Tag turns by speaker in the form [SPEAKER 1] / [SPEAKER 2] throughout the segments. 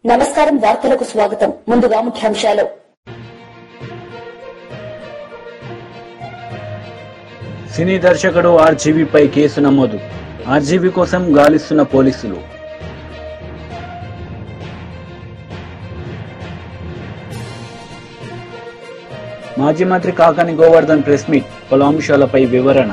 [SPEAKER 1] నమస్కారం వార్తలకు స్వాగతం ముందుగా ముఖ్యాంశాలు
[SPEAKER 2] సినీ దర్శకుడు ఆర్జీవీపై కేసు నమోదు ఆర్జీవీ కోసం గాలిస్తున్న పోలీసులు మాజీ మంత్రి కాకాని గోవర్ధన్ ప్రెస్ మీట్ పలు అంశాలపై వివరణ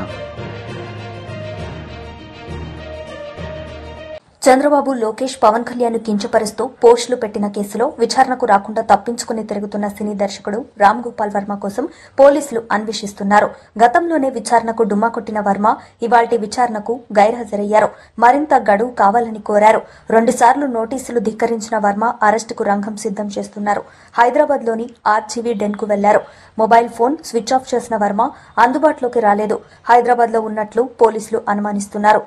[SPEAKER 3] చంద్రబాబు లోకేష్ పవన్ కళ్యాణ్ కించపరుస్తూ పోస్టులు పెట్టిన కేసులో విచారణకు రాకుండా తప్పించుకుని తిరుగుతున్న సినీ దర్శకుడు రామ్ గోపాల్ వర్మ కోసం పోలీసులు అన్వేషిస్తున్నారు. గతంలోనే విచారణకు డుమ్మా కొట్టిన వర్మ ఇవాల్టి విచారణకు గైర్హాజరయ్యారు. మరింత గడువు కావాలని కోరారు. 2 సార్లు నోటీసులు ధిక్కరించిన వర్మ అరెస్టుకు రంగం సిద్దం చేస్తున్నారు. హైదరాబాద్లోని ఆర్జీవీ డెన్కు వెళ్లారు. మొబైల్ ఫోన్ స్విచ్ ఆఫ్ చేసిన వర్మ అందుబాటులోకి రాలేదు. హైదరాబాద్లో ఉన్నట్లు పోలీసులు అనుమానిస్తున్నారు.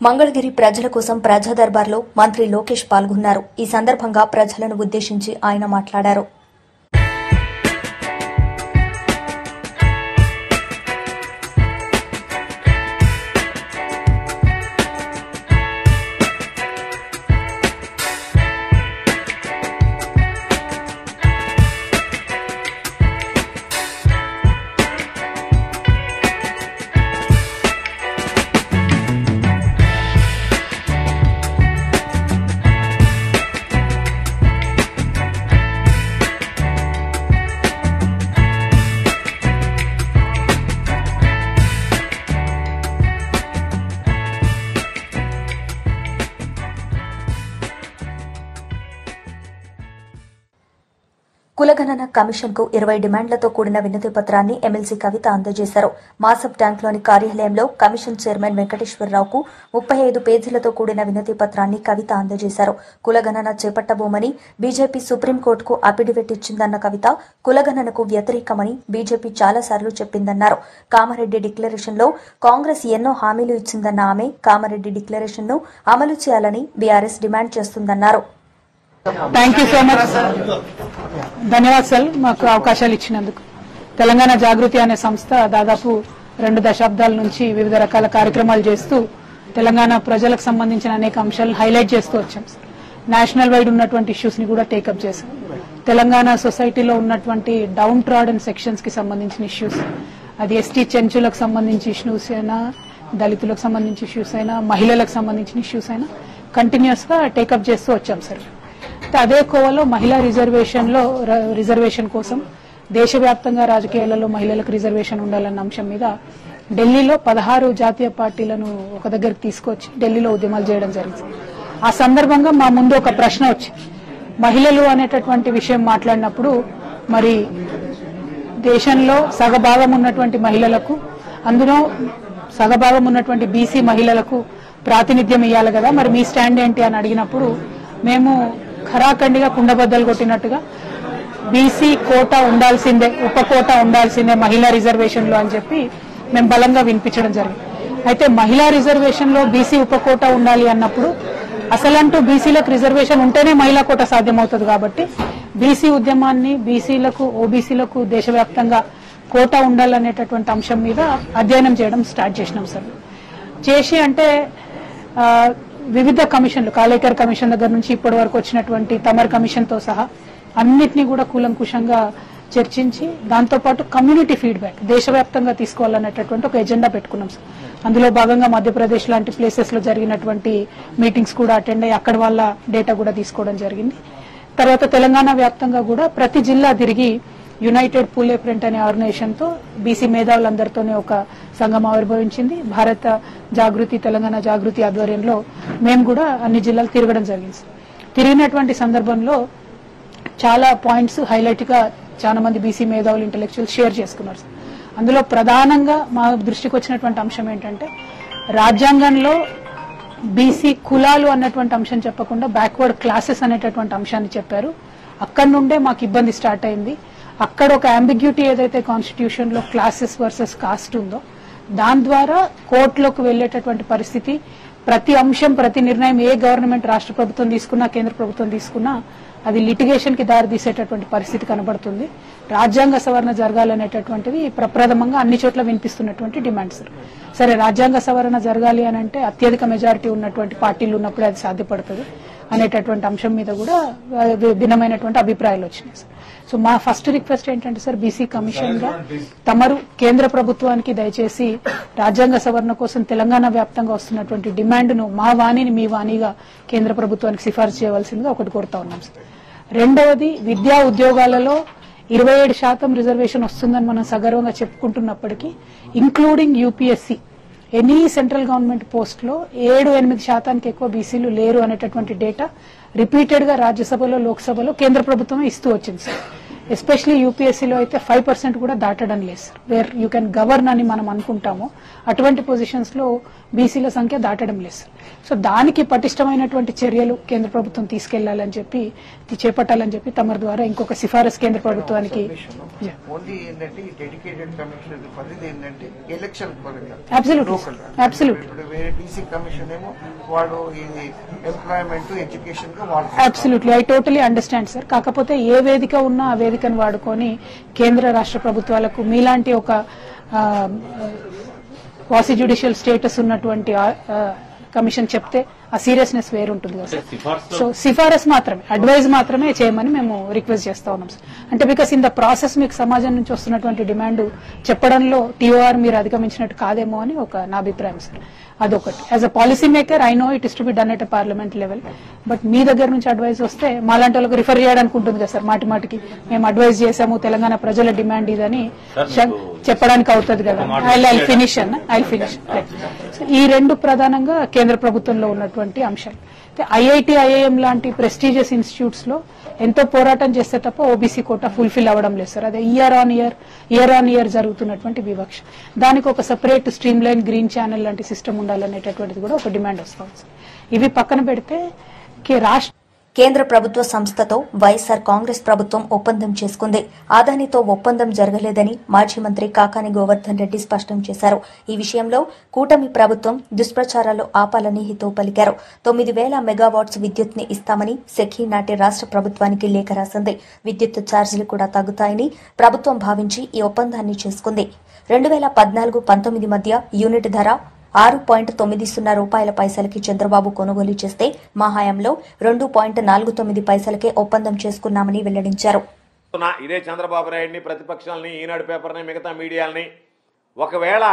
[SPEAKER 3] మంగళగిరి ప్రజల కోసం ప్రజా దర్బార్లో మంత్రి లోకేష్ పాల్గొన్నారు. ఈ సందర్భంగా ప్రజలను ఉద్దేశించి ఆయన మాట్లాడారు. కులగణన కమిషన్ కు 20 డిమాండ్లతో కూడిన వినతి పత్రాన్ని ఎమ్మెల్సీ కవిత అందజేశారు. మాసబ్ ట్యాంక్లోని కార్యాలయంలో కమిషన్ చైర్మన్ వెంకటేశ్వరరావుకు 35 పేజీలతో కూడిన వినతి పత్రాన్ని కవిత అందజేశారు. కులగణన చేపట్టబోమని బీజేపీ సుప్రీంకోర్టుకు అఫిడవిట్ ఇచ్చిందన్న కవిత కులగణనకు వ్యతిరేకమని బీజేపీ చాలాసార్లు చెప్పిందన్నారు. కామారెడ్డి డిక్లరేషన్లో కాంగ్రెస్ ఎన్నో హామీలు ఇచ్చిందన్న ఆమె కామారెడ్డి డిక్లరేషన్ను అమలు చేయాలని బీఆర్ఎస్ డిమాండ్ చేస్తుందన్నారు.
[SPEAKER 4] Thank you so much. ధన్యవాదాలు సార్ మాకు అవకాశాలు ఇచ్చినందుకు. తెలంగాణ జాగృతి అనే సంస్థ దాదాపు 2 దశాబ్దాల నుంచి వివిధ రకాల కార్యక్రమాలు చేస్తూ తెలంగాణ ప్రజలకు సంబంధించిన అనేక అంశాలను హైలైట్ చేస్తూ వచ్చాం సార్. నేషనల్ వైడ్ ఉన్నటువంటి ఇష్యూస్ ని కూడా టేకప్ చేశాం. తెలంగాణ సొసైటీలో ఉన్నటువంటి డౌన్ ట్రాడన్ సెక్షన్స్ కి సంబంధించిన ఇష్యూస్, అది ఎస్టీ చెంచులకు సంబంధించి ఇష్యూస్ అయినా, దళితులకు సంబంధించి ఇష్యూస్ అయినా, మహిళలకు సంబంధించిన ఇష్యూస్ అయినా కంటిన్యూస్ గా టేకప్ చేస్తూ వచ్చాం సార్. అదే కోవలో మహిళా రిజర్వేషన్ కోసం దేశవ్యాప్తంగా రాజకీయాలలో మహిళలకు రిజర్వేషన్ ఉండాలన్న అంశం మీద ఢిల్లీలో 16 జాతీయ పార్టీలను ఒక దగ్గరికి తీసుకొచ్చి ఢిల్లీలో ఉద్యమాలు చేయడం జరిగింది. ఆ సందర్భంగా మా ముందు ఒక ప్రశ్న వచ్చింది. మహిళలు అనేటటువంటి విషయం మాట్లాడినప్పుడు మరి దేశంలో సగభాగం ఉన్నటువంటి మహిళలకు, అందులో సగభాగం ఉన్నటువంటి బీసీ మహిళలకు ప్రాతినిధ్యం ఇవ్వాలి కదా, మరి మీ స్టాండ్ ఏంటి అని అడిగినప్పుడు మేము ఖరాఖండిగా కుండబద్దలు కొట్టినట్టుగా బీసీ కోటా ఉండాల్సిందే, ఉప కోటా ఉండాల్సిందే మహిళా రిజర్వేషన్ లో అని చెప్పి మేము బలంగా వినిపించడం జరిగింది. అయితే మహిళా రిజర్వేషన్ లో బీసీ ఉప కోటా ఉండాలి అన్నప్పుడు అసలంటూ బీసీలకు రిజర్వేషన్ ఉంటేనే మహిళా కోటా సాధ్యమవుతుంది. కాబట్టి బీసీ ఉద్యమాన్ని బీసీలకు, ఓబీసీలకు దేశవ్యాప్తంగా కోటా ఉండాలనేటటువంటి అంశం మీద అధ్యయనం చేయడం స్టార్ట్ చేసినాం సార్. చేసి అంటే వివిధ కమిషన్లు, కాలేకర్ కమిషన్ దగ్గర నుంచి ఇప్పటి వరకు వచ్చినటువంటి తమర్ కమిషన్ తో సహా అన్నిటినీ కూడా కూలంకుషంగా చర్చించి దాంతోపాటు కమ్యూనిటీ ఫీడ్బ్యాక్ దేశవ్యాప్తంగా తీసుకోవాలనేటటువంటి ఒక ఎజెండా పెట్టుకున్నాం సార్. అందులో భాగంగా మధ్యప్రదేశ్ లాంటి ప్లేసెస్ లో జరిగినటువంటి మీటింగ్స్ కూడా అటెండ్ అయ్యి అక్కడ వాళ్ళ డేటా కూడా తీసుకోవడం జరిగింది. తర్వాత తెలంగాణ వ్యాప్తంగా కూడా ప్రతి జిల్లా తిరిగి యునైటెడ్ పూలే ప్రింట్ అనే ఆర్గనైజేషన్ తో బీసీ మేధావులందరితోనే ఒక సంఘం ఆవిర్భవించింది. భారత జాగృతి, తెలంగాణ జాగృతి ఆధ్వర్యంలో మేము కూడా అన్ని జిల్లాలు తిరగడం జరిగింది. తిరిగినటువంటి సందర్భంలో చాలా పాయింట్స్ హైలైట్ గా చాలా మంది బీసీ మేధావులు, ఇంటెలెక్చువల్ షేర్ చేసుకున్నారు. అందులో ప్రధానంగా మా దృష్టికి వచ్చినటువంటి అంశం ఏంటంటే రాజ్యాంగంలో బీసీ కులాలు అన్నటువంటి అంశం చెప్పకుండా బ్యాక్వర్డ్ క్లాసెస్ అనేటటువంటి అంశాన్ని చెప్పారు. అక్కడి నుండే మాకు ఇబ్బంది స్టార్ట్ అయింది. అక్కడ ఒక అంబిగ్యూటీ ఏదైతే కాన్స్టిట్యూషన్ లో క్లాసెస్ వర్సెస్ కాస్ట్ ఉందో దాని ద్వారా కోర్టులోకి వెళ్లేటటువంటి పరిస్థితి, ప్రతి అంశం, ప్రతి నిర్ణయం ఏ గవర్నమెంట్, రాష్ట్ర ప్రభుత్వం తీసుకున్నా, కేంద్ర ప్రభుత్వం తీసుకున్నా అది లిటిగేషన్ కి దారి తీసేటటువంటి పరిస్థితి కనబడుతుంది. రాజ్యాంగ సవరణ జరగాలనేటటువంటిది ప్రప్రథమంగా అన్ని చోట్ల వినిపిస్తున్నటువంటి డిమాండ్ సార్. సరే, రాజ్యాంగ సవరణ జరగాలి అని అంటే అత్యధిక మెజారిటీ ఉన్నటువంటి పార్టీలు ఉన్నప్పుడే అది సాధ్యపడుతుంది. అనేటటువంటి అంశం మీద కూడా భిన్నమైనటువంటి అభిప్రాయాలు వచ్చినాయి సార్. సో మా ఫస్ట్ రిక్వెస్ట్ ఏంటంటే సార్, బీసీ కమిషన్ గా తమరు కేంద్ర ప్రభుత్వానికి దయచేసి రాజ్యాంగ సవరణ కోసం తెలంగాణ వ్యాప్తంగా వస్తున్నటువంటి డిమాండ్ ను మా వాణిని మీ వాణిగా కేంద్ర ప్రభుత్వానికి సిఫార్సు చేయవలసిందిగా ఒకటి కోరుతా ఉన్నాం సార్. రెండవది, విద్యా ఉద్యోగాలలో 27% రిజర్వేషన్ వస్తుందని మనం సగర్వంగా చెప్పుకుంటున్నప్పటికీ including UPSC any central government post లో 7-8% ఎక్కువ బీసీలు లేరు అనేటటువంటి డేటా రిపీటెడ్ గా రాజ్యసభలో లోక్సభలో కేంద్ర ప్రభుత్వం ఇస్తూ వచ్చింది సార్. ఎస్పెషలీ యూపీఎస్సీలో అయితే 5% కూడా దాటడం లేదు sir. Where you can govern అని మనం అనుకుంటామో అటువంటి పొజిషన్స్ లో బీసీల సంఖ్య దాటడం లేదు సార్. సో దానికి పటిష్టమైనటువంటి చర్యలు కేంద్ర ప్రభుత్వం తీసుకెళ్లాలని చెప్పి చేపట్టాలని చెప్పి తమరి ద్వారా ఇంకొక సిఫారసు కేంద్ర ప్రభుత్వానికి absolutely I totally understand sir. కాకపోతే ఏ వేదిక ఉన్నా ఆ వేదికను వాడుకొని కేంద్ర రాష్ట్ర ప్రభుత్వాలకు మీలాంటి ఒక క్వాసి జ్యుడిషియల్ స్టేటస్ ఉన్నటువంటి కమిషన్ చెప్తే ఆ సీరియస్నెస్ వేరుంటుంది కదా సార్. సో సిఫారసు మాత్రమే, అడ్వైజ్ మాత్రమే చేయమని మేము రిక్వెస్ట్ చేస్తా ఉన్నాం సార్. అంటే బికాస్ ఇన్ ద ప్రాసెస్ మీకు సమాజం నుంచి వస్తున్నటువంటి డిమాండ్ చెప్పడంలో టీఓఆర్ మీరు అధిగమించినట్టు కాదేమో అని నా అభిప్రాయం సార్. అదొకటి. As a policy maker I know it is to be done at a parliament level, but మీ దగ్గర నుంచి అడ్వైజ్ వస్తే మాలాంటి వాళ్ళకి రిఫర్ చేయడానికి ఉంటుంది కదా సార్. మాటికి మేము అడ్వైజ్ చేశాము, తెలంగాణ ప్రజల డిమాండ్ ఇదని చెప్పడానికి అవుతుంది కదా. ఐ ఫినిష్ ఈ రెండు ప్రధానంగా కేంద్ర ప్రభుత్వంలో ఉన్నటువంటి అంశాలు. ఐఐటి, ఐఐఎం లాంటి ప్రెస్టీజియస్ ఇన్స్టిట్యూట్స్ లో ఎంతో పోరాటం చేస్తే తప్ప ఓబీసీ కోటా ఫుల్ఫిల్ అవ్వడం లేదు సార్. అదే ఇయర్ ఆన్ ఇయర్ జరుగుతున్నటువంటి వివక్ష. దానికి ఒక separate stream line green channel లాంటి సిస్టమ్ ఉండాలనేటటువంటిది కూడా ఒక డిమాండ్ వస్తుంది సార్. ఇవి పక్కన పెడితే
[SPEAKER 3] కేంద్ర ప్రభుత్వ సంస్థతో వైఎస్సార్ కాంగ్రెస్ ప్రభుత్వం ఒప్పందం చేసుకుంది. అదానితో ఒప్పందం జరగలేదని మాజీ మంత్రి కాకాని గోవర్ధన్ రెడ్డి స్పష్టం చేశారు. ఈ విషయంలో కూటమి ప్రభుత్వం దుష్ప్రచారాలు ఆపాలని హితవు పలికారు. 9,000 మెగావాట్స్ విద్యుత్ ని ఇస్తామని సెఖీ నాటి రాష్ట్ర ప్రభుత్వానికి లేఖ రాసింది. విద్యుత్ ఛార్జీలు కూడా తగ్గుతాయని ప్రభుత్వం భావించి ఈ ఒప్పందాన్ని చేసుకుంది. 2014-19 మధ్య యూనిట్ ధర 6.90 రూపాయల పైసలకి చంద్రబాబు కొనుగోలు చేస్తే మా హయాంలో 2.49 పైసలకే ఒప్పందం చేసుకున్నామని వెల్లడించారు.
[SPEAKER 5] ఇదే చంద్రబాబు నాయుడిని, ప్రతిపక్షాలని, ఈనాడు పేపర్ని, మిగతా మీడియాలని ఒకవేళ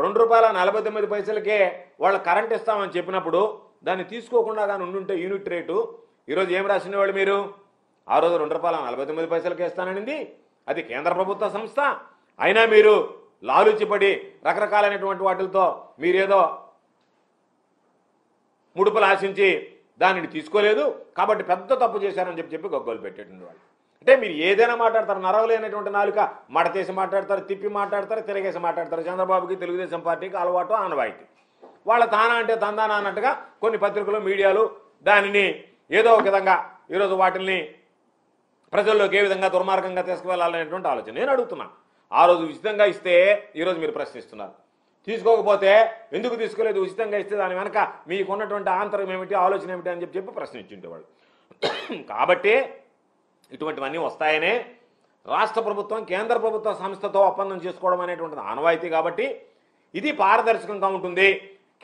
[SPEAKER 5] ₹2.49 వాళ్ళ కరెంట్ ఇస్తామని చెప్పినప్పుడు దాన్ని తీసుకోకుండా కానీ ఉండుంటే యూనిట్ రేటు ఈరోజు ఏం రాసిన వాళ్ళు మీరు? ఆ రోజు ₹2.49 ఇస్తాననింది అది కేంద్ర ప్రభుత్వ సంస్థ. అయినా మీరు లాలుచిపడి రకరకాలైనటువంటి వాటితో మీరేదో ముడుపులు ఆశించి దానిని తీసుకోలేదు కాబట్టి పెద్ద తప్పు చేశారని చెప్పి గొగ్గోలు పెట్టేటువంటి వాళ్ళు. అంటే మీరు ఏదైనా మాట్లాడతారు, నరవలేనటువంటి నాలుక మడతేసి మాట్లాడతారు, తిప్పి మాట్లాడతారు, తిరగేసి మాట్లాడతారు. చంద్రబాబుకి, తెలుగుదేశం పార్టీకి అలవాటు, ఆనవాయితీ. వాళ్ళ తానా అంటే తందానా అన్నట్టుగా కొన్ని పత్రికలు, మీడియాలు దానిని ఏదో ఒక విధంగా ఈరోజు వాటిని ప్రజల్లోకి ఏ విధంగా దుర్మార్గంగా తీసుకువెళ్ళాలనేటువంటి ఆలోచన. నేను అడుగుతున్నాను, ఆ రోజు ఉచితంగా ఇస్తే ఈరోజు మీరు ప్రశ్నిస్తున్నారు. తీసుకోకపోతే ఎందుకు తీసుకోలేదు? ఉచితంగా ఇస్తే దాని వెనక మీకున్నటువంటి ఆంతరం ఏమిటి, ఆలోచన ఏమిటి అని చెప్పి ప్రశ్నించుంటేవాళ్ళు. కాబట్టి ఇటువంటివన్నీ వస్తాయనే రాష్ట్ర ప్రభుత్వం కేంద్ర ప్రభుత్వ సంస్థతో ఒప్పందం చేసుకోవడం అనేటువంటిది ఆనవాయితీ. కాబట్టి ఇది పారదర్శకంగా ఉంటుంది.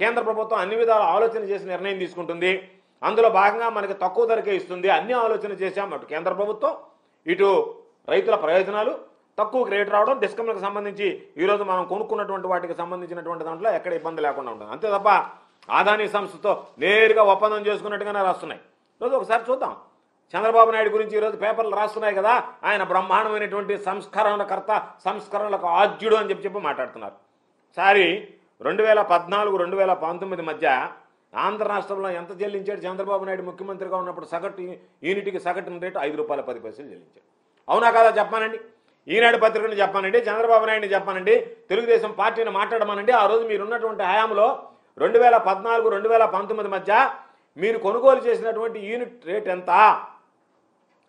[SPEAKER 5] కేంద్ర ప్రభుత్వం అన్ని విధాలు ఆలోచన చేసి నిర్ణయం తీసుకుంటుంది. అందులో భాగంగా మనకి తక్కువ ధరకే ఇస్తుంది. అన్ని ఆలోచన చేశాం. అటు కేంద్ర ప్రభుత్వం, ఇటు రైతుల ప్రయోజనాలు, తక్కువ రేటు రావడం, డిస్కమ్లకు సంబంధించి ఈరోజు మనం కొనుక్కున్నటువంటి వాటికి సంబంధించినటువంటి దాంట్లో ఎక్కడ ఇబ్బంది లేకుండా ఉంటుంది. అంతే తప్ప అదానీ సంస్థతో నేరుగా ఒప్పందం చేసుకున్నట్టుగానే రాస్తున్నాయి. ఈరోజు ఒకసారి చూద్దాం. చంద్రబాబు నాయుడు గురించి ఈరోజు పేపర్లు రాస్తున్నాయి కదా, ఆయన బ్రహ్మాండమైనటువంటి సంస్కరణకర్త, సంస్కరణలకు ఆద్యుడు అని చెప్పి మాట్లాడుతున్నారు. సారి 2014-2019 మధ్య ఆంధ్ర రాష్ట్రంలో ఎంత చెల్లించాడు చంద్రబాబు నాయుడు ముఖ్యమంత్రిగా ఉన్నప్పుడు? సగటు యూనిట్కి సగటు రేటు ₹5.10 చెల్లించాడు. అవునా కాదా చెప్పానండి? ఈనాడు పత్రికను చెప్పానండి, చంద్రబాబు నాయుడిని చెప్పానండి, తెలుగుదేశం పార్టీని మాట్లాడమనండి. ఆ రోజు మీరున్నటువంటి హయాంలో 2014-2019 మధ్య మీరు కొనుగోలు చేసినటువంటి యూనిట్ రేట్ ఎంత,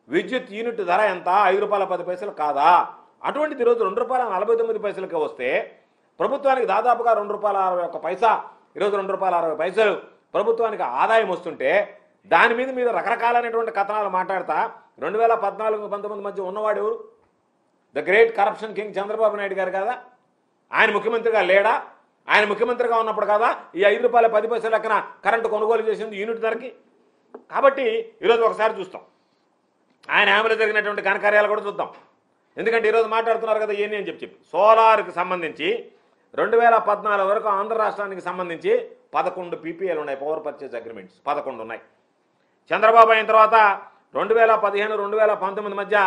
[SPEAKER 5] విద్యుత్ యూనిట్ ధర ఎంత? ₹5.10 కాదా? అటువంటిది ఈరోజు ₹2.49 వస్తే ప్రభుత్వానికి దాదాపుగా ₹2.61, ఈరోజు ₹2.60 ప్రభుత్వానికి ఆదాయం వస్తుంటే దాని మీద మీరు రకరకాలైనటువంటి కథనాలు మాట్లాడతా 2014-19 మధ్య ఉన్నవాడు ఎవరు? The great corruption king Chandrababu Naidu గారు కదా. ఆయన ముఖ్యమంత్రిగా లేడా? ఆయన ముఖ్యమంత్రిగా ఉన్నప్పుడు కదా ఈ ₹5.10 లెక్కన కరెంటు కొనుగోలు చేసింది యూనిట్ ధరకి. కాబట్టి ఈరోజు ఒకసారి చూస్తాం, ఆయన హామీలో జరిగినటువంటి ఘనకార్యాలు కూడా చూద్దాం. ఎందుకంటే ఈరోజు మాట్లాడుతున్నారు కదా ఏంటి అని చెప్పి సోలార్కి సంబంధించి 2014 వరకు ఆంధ్ర రాష్ట్రానికి సంబంధించి 11 పీపీఏలు ఉన్నాయి, పవర్ పర్చేజ్ అగ్రిమెంట్స్ 11 ఉన్నాయి. చంద్రబాబు అయిన తర్వాత 2015-2019 మధ్య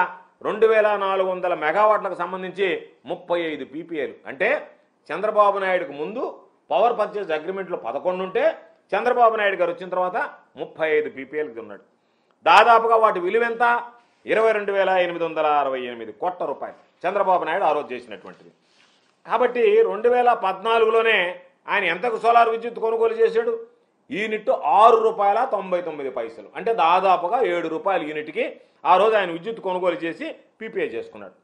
[SPEAKER 5] 2400 మెగావాట్లకు సంబంధించి 35 పీపీఏలు. అంటే చంద్రబాబు నాయుడుకు ముందు పవర్ పర్చేజ్ అగ్రిమెంట్లు 11 ఉంటే చంద్రబాబు నాయుడు గారు వచ్చిన తర్వాత 35 పీపీఏలకి ఉన్నాడు. దాదాపుగా వాటి విలువ ఎంత? 22,868 కోట్ల రూపాయలు చంద్రబాబు నాయుడు ఆ రోజు చేసినటువంటిది. కాబట్టి 2014లోనే ఆయన ఎంతకు సోలార్ విద్యుత్ కొనుగోలు చేశాడు? యూనిట్ ₹6.99, అంటే దాదాపుగా ₹7 యూనిట్కి ఆ రోజు ఆయన విద్యుత్ కొనుగోలు చేసి పీపీఏ చేసుకున్నాడు.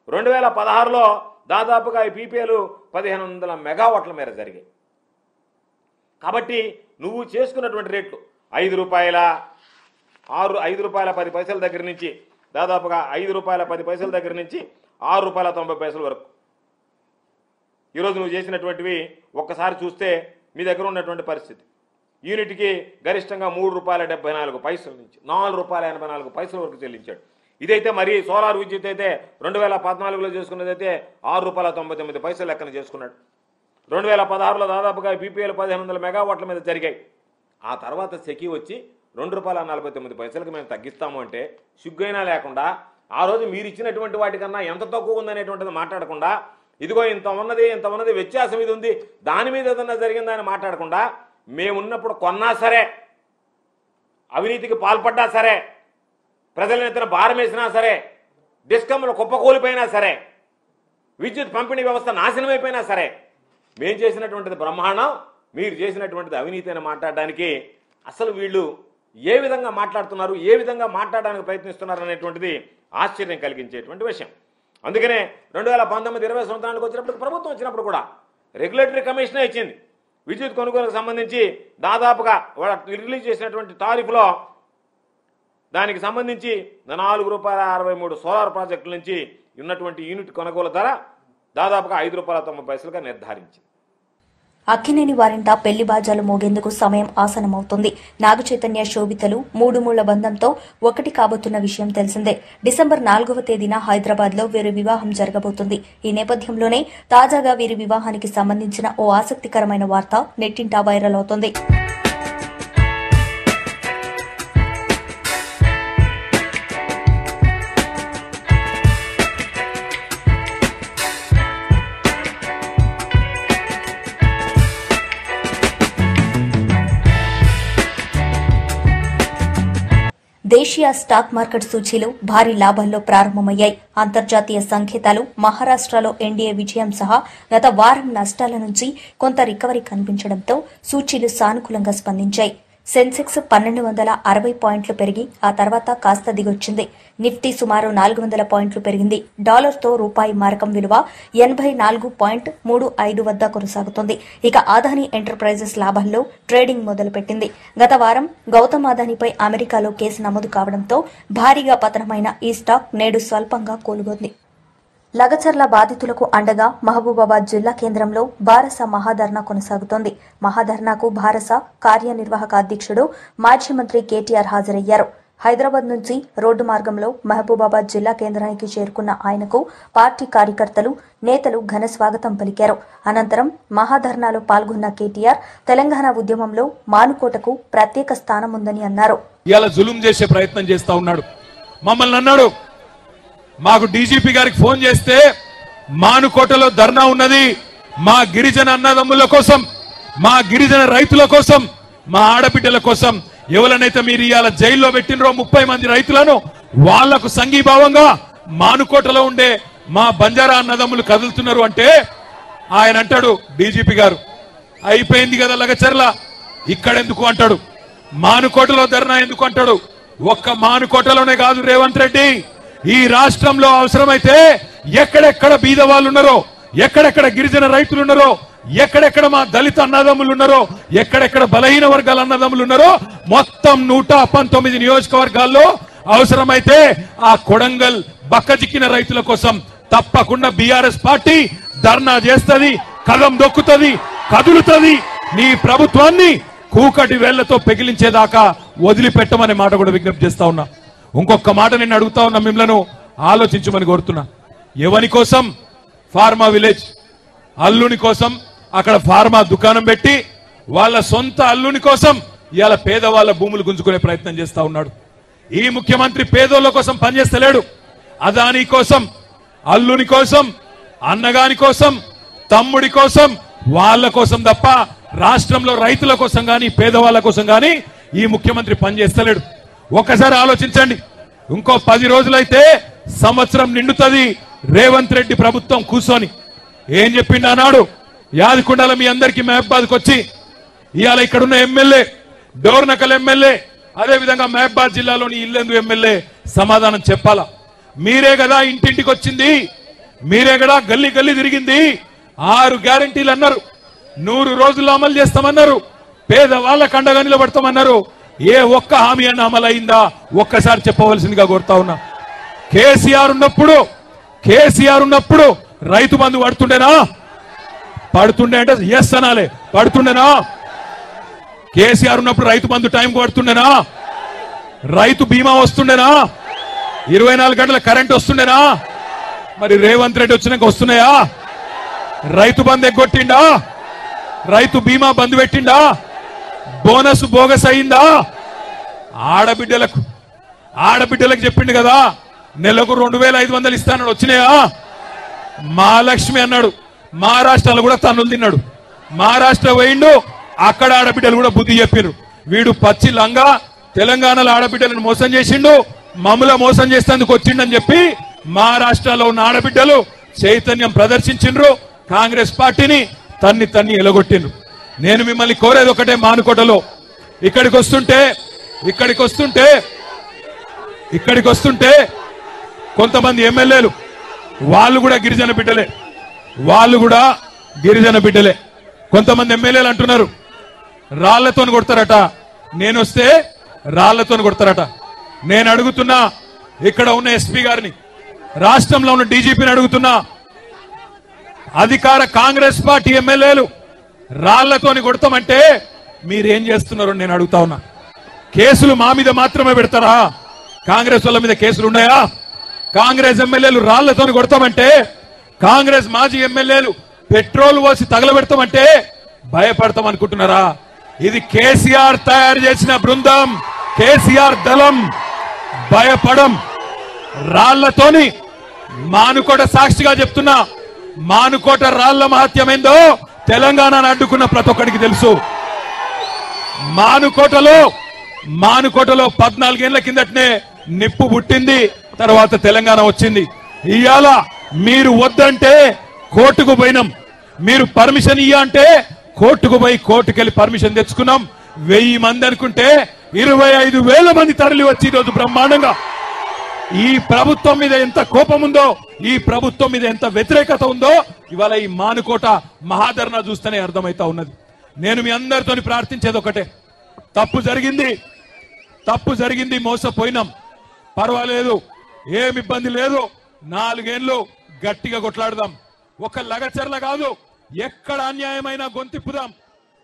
[SPEAKER 5] 2016లో దాదాపుగా ఈ పీపీఏలు 1500 మెగావాట్ల మేర జరిగాయి. కాబట్టి నువ్వు చేసుకున్నటువంటి రేట్లు ₹5.10 దగ్గర నుంచి దాదాపుగా ₹5.10 దగ్గర నుంచి ₹6.90 వరకు ఈరోజు నువ్వు చేసినటువంటివి ఒక్కసారి చూస్తే మీ దగ్గర ఉన్నటువంటి పరిస్థితి యూనిట్కి గరిష్టంగా ₹3.74 నుంచి ₹4.84 వరకు చెల్లించాడు. ఇదైతే మరి సోలార్ విద్యుత్ అయితే 2014లో చేసుకున్నదైతే ₹6.99 లెక్కన చేసుకున్నాడు. 2016లో దాదాపుగా పీపీఎల్ 1500 మెగావాట్ల మీద జరిగాయి. ఆ తర్వాత సెకీ వచ్చి ₹2.49 మేము తగ్గిస్తాము అంటే సిగ్గైనా లేకుండా ఆ రోజు మీరు ఇచ్చినటువంటి వాటికన్నా ఎంత తక్కువ ఉందనేటువంటిది మాట్లాడకుండా ఇదిగో ఇంత ఉన్నది వ్యత్యాసం ఇది ఉంది దాని మీద ఏదన్నా జరిగిందని మాట్లాడకుండా మేమున్నప్పుడు కొన్నా సరే, అవినీతికి పాల్పడ్డా సరే, ప్రజల నెత్తిన భారం వేసినా సరే, డిస్కమ్లు కుప్పకూలిపోయినా సరే, విద్యుత్ పంపిణీ వ్యవస్థ నాశనమైపోయినా సరే, మేము చేసినటువంటిది బ్రహ్మాండం, మీరు చేసినటువంటిది అవినీతి అని మాట్లాడడానికి అసలు వీళ్ళు ఏ విధంగా మాట్లాడుతున్నారు, ఏ విధంగా మాట్లాడడానికి ప్రయత్నిస్తున్నారు అనేటువంటిది ఆశ్చర్యం కలిగించేటువంటి విషయం. అందుకనే 2019-20 సంవత్సరానికి వచ్చినప్పుడు ప్రభుత్వం వచ్చినప్పుడు కూడా రెగ్యులేటరీ కమిషనే ఇచ్చింది. విద్యుత్ కొనుగోలుకు సంబంధించి దాదాపుగా రిలీజ్ చేసినటువంటి టారిఫ్లో దానికి సంబంధించి ₹4.63 సోలార్ ప్రాజెక్టుల నుంచి ఉన్నటువంటి యూనిట్ కొనుగోలు ధర దాదాపుగా ₹5.90గా నిర్ధారించింది.
[SPEAKER 3] అక్కినేని వారింట పెళ్లి బాజాలు మోగేందుకు సమయం ఆసనమవుతుంది. నాగచైతన్య శోభితలు 3 మూళ్ల బంధంతో ఒకటి కాబోతున్న విషయం తెలిసిందే. డిసెంబర్ 4వ తేదీన హైదరాబాద్లో వీరి వివాహం జరగబోతుంది. ఈ నేపథ్యంలోనే తాజాగా వీరి వివాహానికి సంబంధించిన ఓ ఆసక్తికరమైన వార్త నెట్టింట వైరల్ అవుతోంది. దేశీయ స్టాక్ మార్కెట్ సూచీలు భారీ లాభాల్లో ప్రారంభమయ్యాయి. అంతర్జాతీయ సంకేతాలు మహారాష్ట్రలో ఎన్డీఏ విజయం సహా గత వారం నష్టాల నుంచి కొంత రికవరీ కనిపించడంతో సూచీలు సానుకూలంగా స్పందించాయి. సెన్సెక్స్ 1260 పాయింట్లు పెరిగి ఆ తర్వాత కాస్త దిగొచ్చింది. నిఫ్టీ సుమారు 400 పాయింట్లు పెరిగింది. డాలర్తో రూపాయి మారకం విలువ 84.35 వద్ద కొనసాగుతోంది. ఇక అదానీ ఎంటర్ప్రైజెస్ లాభాల్లో ట్రేడింగ్ మొదలుపెట్టింది. గత వారం గౌతమ్ అదానీపై అమెరికాలో కేసు నమోదు కావడంతో భారీగా పతనమైన ఈ స్టాక్ నేడు స్వల్పంగా కోలుగొంది. లగచర్ల బాధితులకు అండగా మహబూబాబాద్ జిల్లా కేంద్రంలో భారస మహాధర్నా కొనసాగుతోంది. మహాధర్నాకు భారస కార్యనిర్వాహక అధ్యక్షుడు మాజీ మంత్రి కేటీఆర్ హాజరయ్యారు. హైదరాబాద్ నుంచి రోడ్డు మార్గంలో మహబూబాబాద్ జిల్లా కేంద్రానికి చేరుకున్న ఆయనకు పార్టీ కార్యకర్తలు, నేతలు ఘన స్వాగతం పలికారు. అనంతరం మహాధర్నాలో పాల్గొన్న కేటీఆర్ తెలంగాణ ఉద్యమంలో మానుకోటకు ప్రత్యేక స్థానం ఉందని అన్నారు.
[SPEAKER 6] ఇలా జులుం చేసే ప్రయత్నం చేస్తా ఉన్నాడు. మమ్మల్ని అన్నాడు, మాకు డీజీపీ గారికి ఫోన్ చేస్తే మానుకోటలో ధర్నా ఉన్నది, మా గిరిజన అన్నదమ్ముల కోసం, మా గిరిజన రైతుల కోసం, మా ఆడబిడ్డల కోసం, ఎవరినైతే మీరు ఇవాళ జైల్లో పెట్టినరో 30 మంది రైతులను వాళ్లకు సంఘీభావంగా మానుకోటలో ఉండే మా బంజారా అన్నదమ్ములు కదులుతున్నారు అంటే ఆయన అంటాడు డీజీపీ గారు, అయిపోయింది కదా లగచర్ల, ఇక్కడెందుకు అంటాడు, మానుకోటలో ధర్నా ఎందుకు అంటాడు. ఒక్క మానుకోటలోనే కాదు రేవంత్ రెడ్డి, ఈ రాష్ట్రంలో అవసరమైతే ఎక్కడెక్కడ బీద వాళ్ళు ఉన్నారో, ఎక్కడెక్కడ గిరిజన రైతులు ఉన్నారో, ఎక్కడెక్కడ మా దళిత అన్నదమ్ములు ఉన్నారో, ఎక్కడెక్కడ బలహీన వర్గాల అన్నదమ్ములు ఉన్నారో మొత్తం 119 నియోజకవర్గాల్లో అవసరమైతే ఆ కొడంగల్ బక్కజిక్కిన రైతుల కోసం తప్పకుండా బీఆర్ఎస్ పార్టీ ధర్నా చేస్తుంది, కదం దొక్కుతుంది, కదులుతుంది. నీ ప్రభుత్వాన్ని కూకటి వేళ్లతో పెగిలించేదాకా వదిలిపెట్టమనే మాట కూడా విజ్ఞప్తి చేస్తా ఉన్నా. ఇంకొక మాట నేను అడుగుతా ఉన్నా, మిమ్మల్ని ఆలోచించమని కోరుతున్నా. ఎవరి కోసం? ఫార్మా విలేజ్ అల్లుని కోసం అక్కడ ఫార్మా దుకాణం పెట్టి వాళ్ళ సొంత అల్లుని కోసం ఇవాళ పేదవాళ్ళ భూములు గుంజుకునే ప్రయత్నం చేస్తా ఉన్నాడు. ఈ ముఖ్యమంత్రి పేదోళ్ళ కోసం పనిచేస్తలేడు. అదాని కోసం, అల్లుని కోసం, అన్నగాని కోసం, తమ్ముడి కోసం, వాళ్ళ కోసం తప్ప రాష్ట్రంలో రైతుల కోసం గాని పేదవాళ్ళ కోసం గాని ఈ ముఖ్యమంత్రి పనిచేస్తలేడు. ఒక్కసారి ఆలోచించండి. ఇంకో 10 రోజులైతే సంవత్సరం నిండుతుంది రేవంత్ రెడ్డి ప్రభుత్వం కూర్చొని. ఏం చెప్పిండు అన్నాడు? యాదకొండల మీ అందరికీ మహబాద్కి వచ్చి ఇవాళ ఇక్కడున్న ఎమ్మెల్యే, డోర్నకల్ ఎమ్మెల్యే, అదేవిధంగా మహబాద్ జిల్లాలోని ఇల్లెందు ఎమ్మెల్యే సమాధానం చెప్పాలా? మీరే కదా ఇంటింటికి వచ్చింది, మీరే కదా గల్లీ గల్లీ తిరిగింది, 6 గ్యారంటీలు అన్నారు, 100 రోజుల్లో అమలు చేస్తామన్నారు, పేదవాళ్ళకు అండగా నిలబడతామన్నారు. ఏ ఒక్క హామీ అన్న అమలైందా? ఒక్కసారి చెప్పవలసిందిగా కోరుతా ఉన్నా. కేసీఆర్ ఉన్నప్పుడు రైతు బంధు పడుతుండేనా? పడుతుండే అంటే ఎస్ అనాలే. పడుతుండేనా? కేసీఆర్ ఉన్నప్పుడు రైతు బంధు టైంకి పడుతుండేనా? రైతు బీమా వస్తుండేనా? 24 గంటల కరెంట్ వస్తుండేనా? మరి రేవంత్ రెడ్డి వచ్చినాక వస్తున్నాయా? రైతు బంధు ఎగ్గొట్టిండా? రైతు బీమా బంధు పెట్టిండా? బోనస్ బోగస్ అయిందా? ఆడబిడ్డలకు చెప్పిండు కదా నెలకు 2500 ఇస్తానని వచ్చినాయా? మహాలక్ష్మి అన్నాడు. మహారాష్ట్రలో కూడా తన్నులు తిన్నాడు. మహారాష్ట్ర పోయిండు, అక్కడ ఆడబిడ్డలు కూడా బుద్ధి చెప్పారు. వీడు పచ్చి లంగా తెలంగాణలో ఆడబిడ్డలను మోసం చేసిండు, మమ్మల మోసం చేసేందుకు వచ్చిండని చెప్పి మహారాష్ట్రలో ఉన్న ఆడబిడ్డలు చైతన్యం ప్రదర్శించిండ్రు, కాంగ్రెస్ పార్టీని తన్ని ఎలగొట్టిండ్రు. నేను మిమ్మల్ని కోరేది ఒకటే, మానుకోటలో ఇక్కడికి వస్తుంటే కొంతమంది ఎమ్మెల్యేలు వాళ్ళు కూడా గిరిజన బిడ్డలే. కొంతమంది ఎమ్మెల్యేలు అంటున్నారు రాళ్లతో కొడతారట, నేనొస్తే రాళ్లతో కొడతారట. నేను అడుగుతున్నా, ఇక్కడ ఉన్న ఎస్పీ గారిని, రాష్ట్రంలో ఉన్న డీజీపీని అడుగుతున్నా, అధికార కాంగ్రెస్ పార్టీ ఎమ్మెల్యేలు రాళ్లతోని కొడతామంటే మీరేం చేస్తున్నారు నేను అడుగుతా ఉన్నా. కేసులు మా మీద మాత్రమే పెడతారా? కాంగ్రెస్ వాళ్ళ మీద కేసులు ఉన్నాయా? కాంగ్రెస్ ఎమ్మెల్యేలు రాళ్లతోని కొడతామంటే, కాంగ్రెస్ మాజీ ఎమ్మెల్యేలు పెట్రోల్ పోసి తగలబెడతామంటే భయపడతాం అనుకుంటున్నారా? ఇది కేసీఆర్ తయారు చేసిన బృందం, కేసీఆర్ దళం. భయపడం. రాళ్లతోని మానుకోట సాక్షిగా చెప్తున్నా, మానుకోట రాళ్ల మహత్యమేందో తెలంగాణను అడ్డుకున్న ప్రతి ఒక్కడికి తెలుసు. మానుకోటలో 14 ఏళ్ల కిందటనే నిప్పు పుట్టింది, తర్వాత తెలంగాణ వచ్చింది. ఇవాళ మీరు వద్దంటే కోర్టుకు పోయినాం, మీరు పర్మిషన్ ఇయ్య అంటే కోర్టుకు పోయి కోర్టుకెళ్లి పర్మిషన్ తెచ్చుకున్నాం. 1000 మంది అనుకుంటే 25,000 మంది తరలి వచ్చి ఈరోజు బ్రహ్మాండంగా ఈ ప్రభుత్వం మీద ఎంత కోపం ఉందో, ఈ ప్రభుత్వం మీద ఎంత వ్యతిరేకత ఉందో ఇవాళ ఈ మానుకోట మహాధర్నా చూస్తేనే అర్థమైతా ఉన్నది. నేను మీ అందరితో ప్రార్థించేది ఒకటే, తప్పు జరిగింది, మోసపోయినాం, పర్వాలేదు, ఏమి ఇబ్బంది లేదు, 4 ఏళ్లు గట్టిగా కొట్లాడదాం. ఒక లగచర్ల కాదు, ఎక్కడ అన్యాయమైన గొంతిప్పుదాం.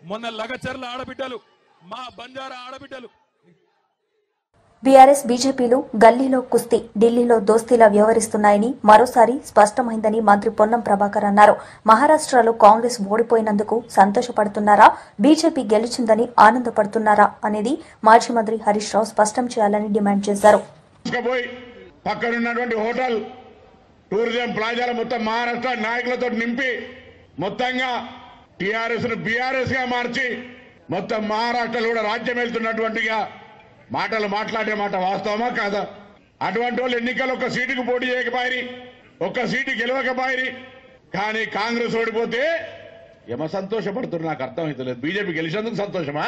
[SPEAKER 6] మొన్న లగచర్ల ఆడబిడ్డలు, మా బంజారా ఆడబిడ్డలు.
[SPEAKER 3] బీఆర్ఎస్ బీజేపీలు గల్లీలో కుస్తీ, ఢిల్లీలో దోస్తీలా వ్యవహరిస్తున్నాయని మరోసారి స్పష్టమైందని మంత్రి పొన్నం ప్రభాకర్ అన్నారు. మహారాష్ట్రలో కాంగ్రెస్ ఓడిపోయినందుకు సంతోషపడుతున్నారా, బీజేపీ గెలిచిందని ఆనందపడుతున్నారా అనేది మాజీ మంత్రి హరీష్ రావు స్పష్టం చేయాలని డిమాండ్ చేశారు.
[SPEAKER 7] పక్కనున్నటువంటి హోటల్ టూరిజం ప్లాజాల మొత్తం మహారాష్ట్ర నాయకులతో నింపి మొత్తంగా టీఆర్ఎస్ ను బీఆర్ఎస్ గా మార్చి మొత్తం మహారాష్ట్రలో కూడా రాజ్యం వెళ్తున్నటువంటిగా మాటలు మాట్లాడే మాట వాస్తవమా కాదా? అటువంటి వాళ్ళు ఎన్నికలు ఒక్క సీటుకు పోటీ చేయకపోయి, ఒక్క సీటు గెలవకపోయి, కానీ కాంగ్రెస్ ఓడిపోతే ఏమ సంతోషపడుతున్నారు నాకు అర్థమవుతలేదు. బీజేపీ గెలిచినందుకు సంతోషమా,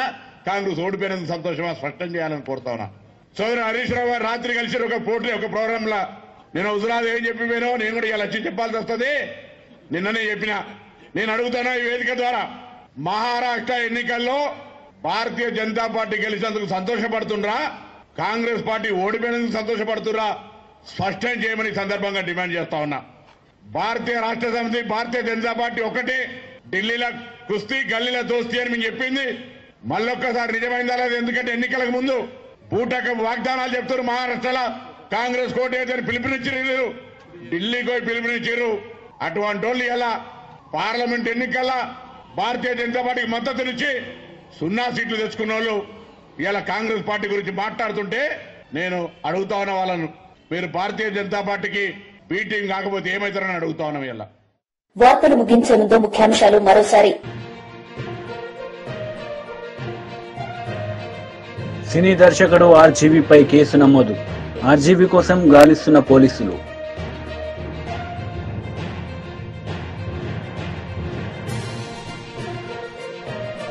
[SPEAKER 7] కాంగ్రెస్ ఓడిపోయినందుకు సంతోషమా? స్పష్టం చేయాలని కోరుతా ఉన్నా. సోదరు హరీష్ రావు గారు రాత్రి కలిసి ఒక పోటీ, ఒక ప్రోగ్రామ్ లా నేను హుజరాబాద్ ఏం చెప్పి పోయినో నేను కూడా ఇలా వచ్చి చెప్పాల్సి వస్తుంది. నిన్ననే చెప్పిన. నేను అడుగుతాను ఈ వేదిక ద్వారా, మహారాష్ట్ర ఎన్నికల్లో భారతీయ జనతా పార్టీ గెలిచినందుకు సంతోషపడుతుండ్రా, కాంగ్రెస్ పార్టీ ఓడిపోయినందుకు సంతోషపడుతురా? స్పష్టం చేయమని సందర్భంగా డిమాండ్ చేస్తా ఉన్నా. భారతీయ రాష్ట్ర సమితి, భారతీయ జనతా పార్టీ ఒకటే, ఢిల్లీలో కుస్తీ, గల్లీలో దోస్తీ అని మేము చెప్పింది. మళ్ళొక్కసారి నిజమైందా లేదు? ఎందుకంటే ఎన్నికలకు ముందు పూటక వాగ్దానాలు చెప్తారు. మహారాష్ట్రలో కాంగ్రెస్ కోటేదని పిలుపునిచ్చారు, ఢిల్లీకి పోయి పిలుపునిచ్చారు. అటువంటి వాళ్ళు ఇలా పార్లమెంట్ ఎన్నికల్లో భారతీయ జనతా పార్టీకి మద్దతునిచ్చి 0 సీట్లు తెచ్చుకున్న వాళ్ళు ఇలా కాంగ్రెస్ పార్టీ గురించి మాట్లాడుతుంటే నేను అడుగుతా ఉన్న వాళ్ళను, మీరు భారతీయ జనతా పార్టీకి బీటింగ్ కాకపోతే ఏమవుతారని అడుగుతా ఉన్నాం. ఇలా
[SPEAKER 1] వార్తలు ముగించే ముందు ముఖ్యాంశాలు మరోసారి.
[SPEAKER 2] సినీ దర్శకుడు ఆర్జీవీపై కేసు నమోదు. ఆర్జీవీ కోసం గాలిస్తున్న పోలీసులు.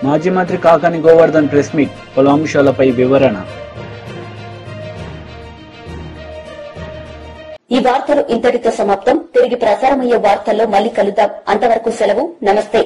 [SPEAKER 2] మాజీ మంత్రి కాకాని గోవర్ధన్ ప్రెస్ మీట్, పలు అంశాలపై వివరణ.
[SPEAKER 1] ఈ వార్తలు ఇంతటితో సమాప్తం. తిరిగి ప్రసారమయ్యే వార్తల్లో మళ్లీ కలుద్దాం. అంతవరకు సెలవు. నమస్తే.